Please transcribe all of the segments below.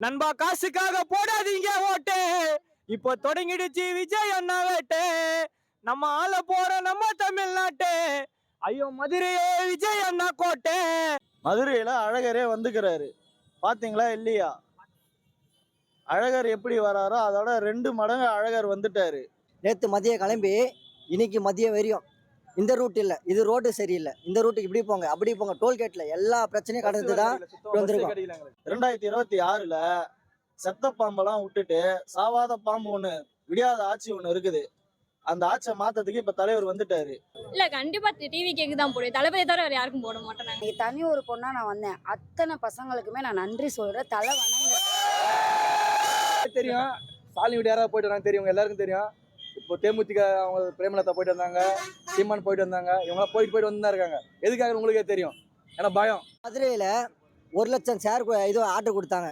நண்பா காசுக்காக போடாதீங்க ஓட்டு. இப்போ தொடங்கிடுச்சு விஜய் அண்ணா வேட்டு. நம்ம ஆள போற நம்ம தமிழ்நாட்டு. ஐயோ மதுரையே விஜய் அண்ணா கோட்டை. மதுரையில அழகரே வந்துக்கிறாரு, பாத்தீங்களா இல்லையா? அழகர் எப்படி வராரோ அதோட 2 மடங்கு அழகர் வந்துட்டாரு. நேற்று மதியம் கிளம்பி இன்னைக்கு மதியம் வரையும் இந்த ரூட் இல்லை, இது ரோடு சரியில்லை, இந்த ரூட்டுக்கு இப்படி போங்க அப்படி போங்க, டோல்கேட்ல எல்லா பிரச்சனையும் கடந்து தான் வந்திருக்கோம். 2026ல செத்த பாம்பெல்லாம் விட்டுட்டு சாவாத பாம்பு ஒண்ணு, விடியாத ஆட்சி ஒண்ணு இருக்குது. அந்த ஆட்சியை மாத்ததுக்கு இப்ப தலைவர் வந்துட்டாரு. இல்ல கண்டிப்பா டிவி கேக்கு தான் போடுவேன், தளபதி தவிர வேற யாருக்கும் போட மாட்டேன். நீ தனி ஒரு பொண்ணா நான் வந்தேன், அத்தனை பசங்களுக்குமே நான் நன்றி சொல்றேன். தலை வணங்க தெரியும். ஸ்டாலின் வீடு யாராவது போயிட்டு வராங்க தெரியும், எல்லாருக்கும் தெரியும். இப்போ தேமுதிக அவங்க பிரேமலதா போயிட்டு வந்தாங்க, சீமான் போயிட்டு வந்தாங்க, இவங்களாம் போயிட்டு வந்து தான் இருக்காங்க. எதுக்காக உங்களுக்கே தெரியும், ஏன்னா பயம். மதுரையில் 1 லட்சம் சேர் இது ஆர்டர் கொடுத்தாங்க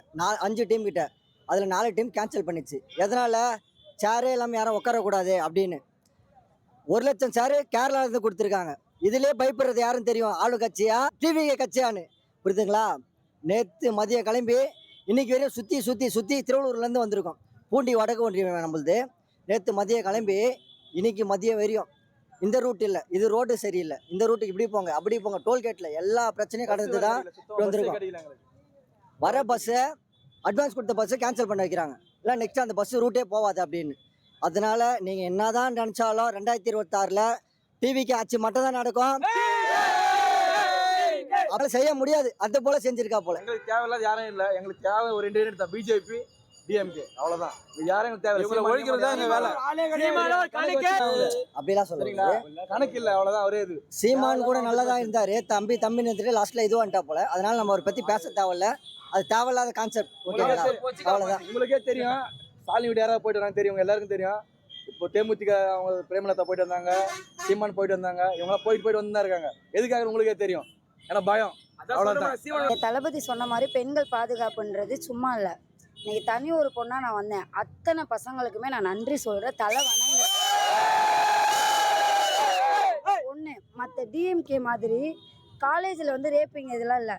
5 டீம் கிட்ட, அதில் 4 டீம் கேன்சல் பண்ணிச்சு. எதனால்? சேரே இல்லாமல் யாரும் உட்காரக்கூடாது அப்படின்னு 1 லட்சம் சேரு கேரளாவிலேருந்து கொடுத்துருக்காங்க. இதிலே பயப்படுறது யாரும் தெரியும், ஆளு கட்சியா டிவிகே கட்சியான்னு, புரியுதுங்களா? நேற்று மதியம் கிளம்பி இன்னைக்கு வரையும் சுற்றி திருவள்ளூர்லேருந்து வந்திருக்கோம். பூண்டி வடக்கு ஒன்றியம் நம்மளுது. நேற்று மதியம் கிளம்பி இன்னைக்கு மதியம் வரையும் இந்த ரூட் இல்லை, இது ரோடு சரியில்லை, இந்த ரூட்டுக்கு இப்படி போங்க அப்படி போங்க, டோல்கேட்டில் எல்லா பிரச்சனையும் கடந்து தான் வந்திருக்கோம். வர பஸ்ஸை அட்வான்ஸ் கொடுத்த பஸ்ஸை கேன்சல் பண்ண வைக்கிறாங்க, இல்லை நெக்ஸ்ட் அந்த பஸ் ரூட்டே போகாது அப்படின்னு. அதனால நீங்கள் என்னதான் நினச்சாலும் 2026ல் டிவிக்கு ஆட்சி மட்டும் தான் நடக்கும். அப்படி செய்ய முடியாது, அது போல செஞ்சிருக்கா போல. எங்களுக்கு தேவையில்லாத யாரும் இல்லை, எங்களுக்கு தேவை ஒரு 2 யூனிட் தான், பிஜேபி டிஎம்கே, அவ்வளவுதான். யாரும் எங்களுக்கு தேவை ஒழிக்கிறது தான் எங்க வேலை. அப்படிலாம் சொல்றீங்களா? கணக்கு இல்லை, அவ்வளவுதான். ஒரே இது சீமான் கூட நல்லதா இருந்தாரு, தம்பின்னு இருந்துட்டு லாஸ்ட்ல இது வந்துட்டா போல. அதனால நம்ம அவரை பத்தி பேச தேவையில்ல, அது தேவையில்லாத கான்செப்ட். அவ்வளவுதான். உங்களுக்கே தெரியும். ஸ்டாலின் வீடு யாராவது போயிட்டு வராங்க தெரியும், எல்லாருக்கும் தெரியும். இப்போ தேமுதிக அவங்க பிரேமலதா போயிட்டு வந்தாங்க, சீமான் போயிட்டு வந்தாங்க, இவங்களாம் போயிட்டு வந்து தான் இருக்காங்க. எதுக்காக உங்களுக்கே தெரியும், ஏன்னா பயம். அவ்வளவுதான். தளபதி சொன்ன மாதிரி பெண்கள் பாதுகாப்புன்றது சும்மா இல்லை. இன்னைக்கு தனி ஒரு பொண்ணா நான் வந்தேன், அத்தனை பசங்களுக்குமே நான் நன்றி சொல்றேன். தலை வணங்க ஒண்ணு. மற்ற டிஎம்கே மாதிரி காலேஜில் வந்து ரேப்பிங் இதெல்லாம் இல்லை,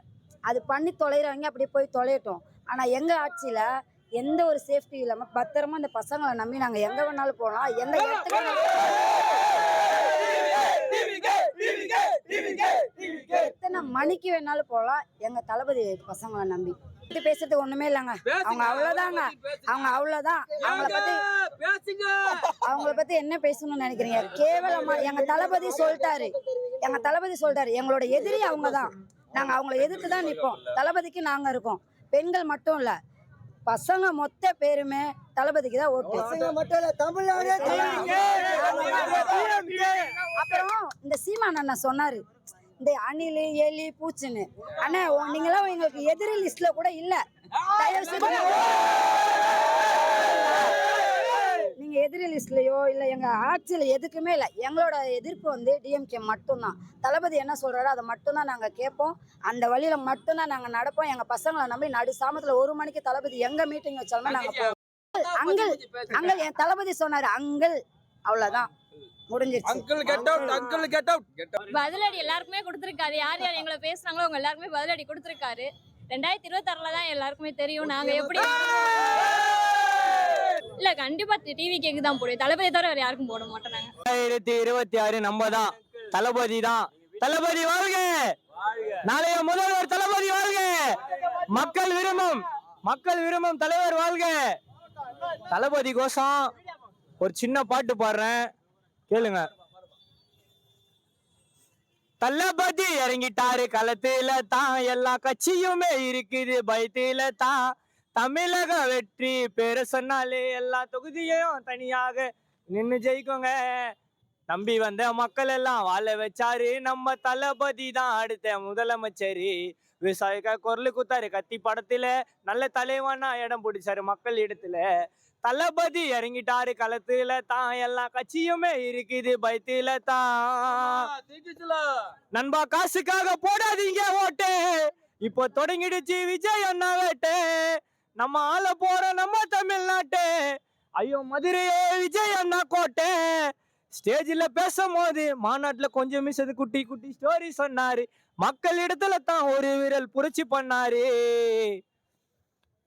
அது பண்ணி தொலைகிறவங்க அப்படியே போய் தொலையட்டும். ஆனால் எங்கள் ஆட்சியில் எந்த ஒரு சேஃப்டி இல்லாமல் பத்திரமா இந்த பசங்களை நம்பி நாங்கள் எங்கே வேணாலும் போகலாம், எந்த இடத்துக்கு எத்தனை மணிக்கு வேணாலும் போகலாம், எங்கள் தளபதி பசங்களை நம்பி. பேசுறதுக்கு ஒண்ணுமே இல்லைங்க, அவங்க அவ்வளவுதாங்க, அவங்க அவ்வளவுதான். அவங்கள பத்தி என்ன பேசணும்னு நினைக்கிறீங்க? கேவலமா எங்க தளபதி சொல்லிட்டாரு, எங்களோட எதிரி அவங்கதான். நாங்க அவங்கள எதிர்த்து தான் நிற்போம். தளபதிக்கு நாங்க இருக்கோம். பெண்கள் மட்டும் இல்ல, பசங்க மொத்த பேருமே தளபதிக்கு தான் ஓட்டு. அப்புறம் இந்த சீமான் அண்ணா சொன்னாரு, இந்த அணில் எலி பூச்சின்னு. அண்ணா நீங்களாம் எங்களுக்கு எதிரி லிஸ்ட்ல கூட இல்ல, தயவு செய்து நீங்க எதிரி லிஸ்ட்லயோ இல்ல எங்க ஆட்சியில எதுக்குமே இல்லை. எங்களோட எதிர்ப்பு வந்து டிஎம்கே மட்டும்தான். தளபதி என்ன சொல்றாரோ அதை மட்டும்தான் நாங்க கேட்போம், அந்த வழியில மட்டும்தான் நாங்க நடப்போம். எங்க பசங்களை நம்பி நடு சாமத்துல 1 மணிக்கு தளபதி எங்க மீட்டிங் வச்சாலுமே நாங்க போவோம். அங்கிள் என் தளபதி சொன்னாரு, அங்கிள் அவ்வளவுதான், பதிலடி எல்லாருக்குமே கொடுத்திருக்காரு. யார் யார் எங்களை பேசுறாங்களோ அவங்க எல்லாருக்குமே பதிலடி கொடுத்திருக்காரு. 2026ல தான் எல்லாருக்குமே தெரியும் நாங்க எப்படி. இல்ல கண்டிப்பா டிவி கேக்கு தான் போடுவேன், தளபதி தவிர வேற யாருக்கும் போட மாட்டேன். 2026 நம்ம தான், தளபதி தான். தளபதி வாழ்க, நாளைய முதல்வர் தளபதி வாழ்க, மக்கள் விரும்பும் தலைவர் வாழ்க. தளபதி கோசம் ஒரு சின்ன பாட்டு பாடுறேன், கேளுங்க. தளபதி இறங்கிட்டாரு களத்துல தான், எல்லா கட்சியுமே இருக்குது பயத்தில தான். தமிழக வெற்றி பேர சொன்னாலே எல்லா தொகுதியையும் தனியாக நின்று ஜெயிக்குங்க. நம்பி வந்த மக்கள் எல்லாம் வாழ வச்சாரு நம்ம தளபதி தான் அடுத்த முதலமைச்சரு. விவசாயிக்க குரல் குத்தாரு கத்தி படத்துல, நல்ல தலைவனா இடம் பிடிச்சாரு மக்கள் இடத்துல. தளபதி இறங்கிட்டாரு களத்துல தான், எல்லா கட்சியுமே இருக்குது பயத்தில தான். நண்பா காசுக்காக போடாதீங்க ஓட்டு. இப்போ தொடங்கிடுச்சு விஜய் அண்ணா வேட்டு. நம்ம ஆள போற நம்ம தமிழ்நாட்டு. ஐயோ மதுரையே விஜய் அண்ணா கோட்டை. ஸ்டேஜில் பேசும்போது மாநாட்டில் கொஞ்சம் மிஸ் குட்டி குட்டி ஸ்டோரி சொன்னாரு. மக்கள் இடத்துல தான் ஒரு விரல் புரட்சி பண்ணாரு.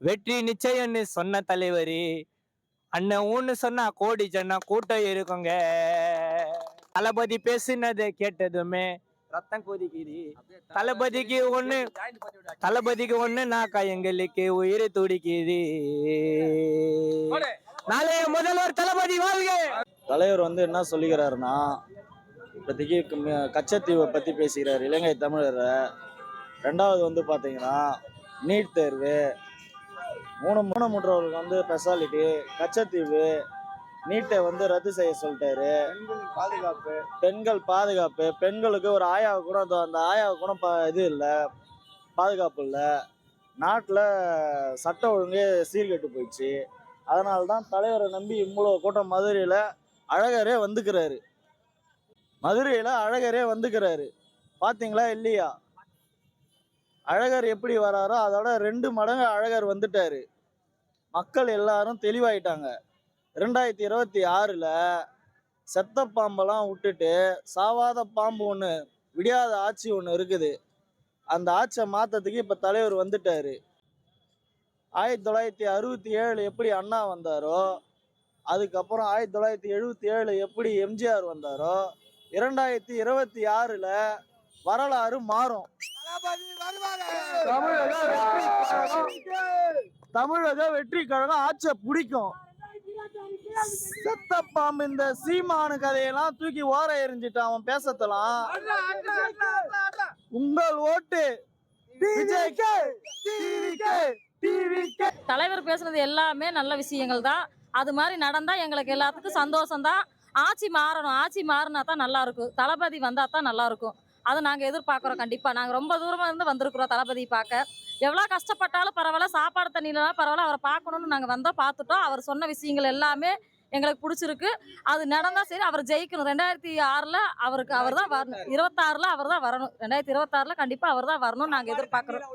வெற்றி நிச்சயம்னு சொன்ன தலைவர், அண்ணன் ஊன்னு சொன்னா கோடி ஜன்னா கூட்டம் இருக்குங்க. தளபதி பேசுனதை கேட்டதுமே ரத்தம் கொதிக்குது. தளபதிக்கு ஒண்ணு நாக்கா எங்களுக்கு உயிர் துடிக்குது. நாளைய முதல்வர் தளபதி வாழ்க. தலைவர் வந்து என்ன சொல்லிக்கிறாருன்னா, இப்போதைக்கு கச்சத்தீவை பற்றி பேசுகிறார் இலங்கை தமிழரை. ரெண்டாவது வந்து பார்த்தீங்கன்னா நீட் தேர்வு, மூன்றவர்களுக்கு வந்து ஸ்பெஷாலிட்டி, கச்சத்தீவு, நீட்டை வந்து ரத்து செய்ய சொல்லிட்டாரு. பெண்கள் பாதுகாப்பு, பெண்களுக்கு ஒரு ஆயாவை கூட அந்த ஆயாவை கூட இது இல்லை, பாதுகாப்பு இல்லை. நாட்டில் சட்ட ஒழுங்கு சீர்கெட்டு போயிடுச்சு. அதனால தான் தலைவரை நம்பி இவ்வளோ கூட்டம் மதுரையில் அழகரே வந்துக்கிறாரு. பார்த்தீங்களா இல்லையா? அழகர் எப்படி வராரோ அதோட 2 மடங்கு அழகர் வந்துட்டாரு. மக்கள் எல்லாரும் தெளிவாயிட்டாங்க. 2026ல் செத்த பாம்பெல்லாம் விட்டுட்டு சாவாத பாம்பு ஒன்று, விடியாத ஆட்சி ஒன்று இருக்குது. அந்த ஆட்சியை மாற்றத்துக்கு இப்போ தலைவர் வந்துட்டாரு. 1967 எப்படி அண்ணா வந்தாரோ, அதுக்கப்புறம் 1977 எப்படி எம்ஜிஆர் வந்தாரோ, 2026ல் வரலாறு மாறும். தமிழக வெற்றி கழகம் ஆட்சியை பிடிக்கும். செத்த பாம்பு இந்த சீமானு கதையெல்லாம் தூக்கி ஓர எறிஞ்சிட்டு அவன் பேசத்தலாம். உங்கள் ஓட்டு விஜய்க்கு. தலைவர் பேசுனது எல்லாமே நல்ல விஷயங்கள் தான். அது மாதிரி நடந்தா எங்களுக்கு எல்லாத்துக்கும் சந்தோஷம் தான். ஆட்சி மாறணும், ஆட்சி மாறினா தான் நல்லா இருக்கும். தளபதி வந்தா தான் நல்லா இருக்கும். அதை நாங்கள் எதிர்பார்க்குறோம். கண்டிப்பாக நாங்கள் ரொம்ப தூரமாக இருந்து வந்திருக்கிறோம் தளபதி பார்க்க. எவ்வளோ கஷ்டப்பட்டாலும் பரவாயில்ல, சாப்பாடு தண்ணியிலலாம் பரவாயில்ல, அவரை பார்க்கணுன்னு நாங்கள் வந்தோம், பார்த்துட்டோம். அவர் சொன்ன விஷயங்கள் எல்லாமே எங்களுக்கு பிடிச்சிருக்கு. அது நடந்தால் சரி, அவர் ஜெயிக்கணும். 2006ல் அவர் தான் வரணும். 26ல் அவர் தான் வரணும். 2026ல் கண்டிப்பாக அவர் தான் வரணும் நாங்கள் எதிர்பார்க்குறோம்.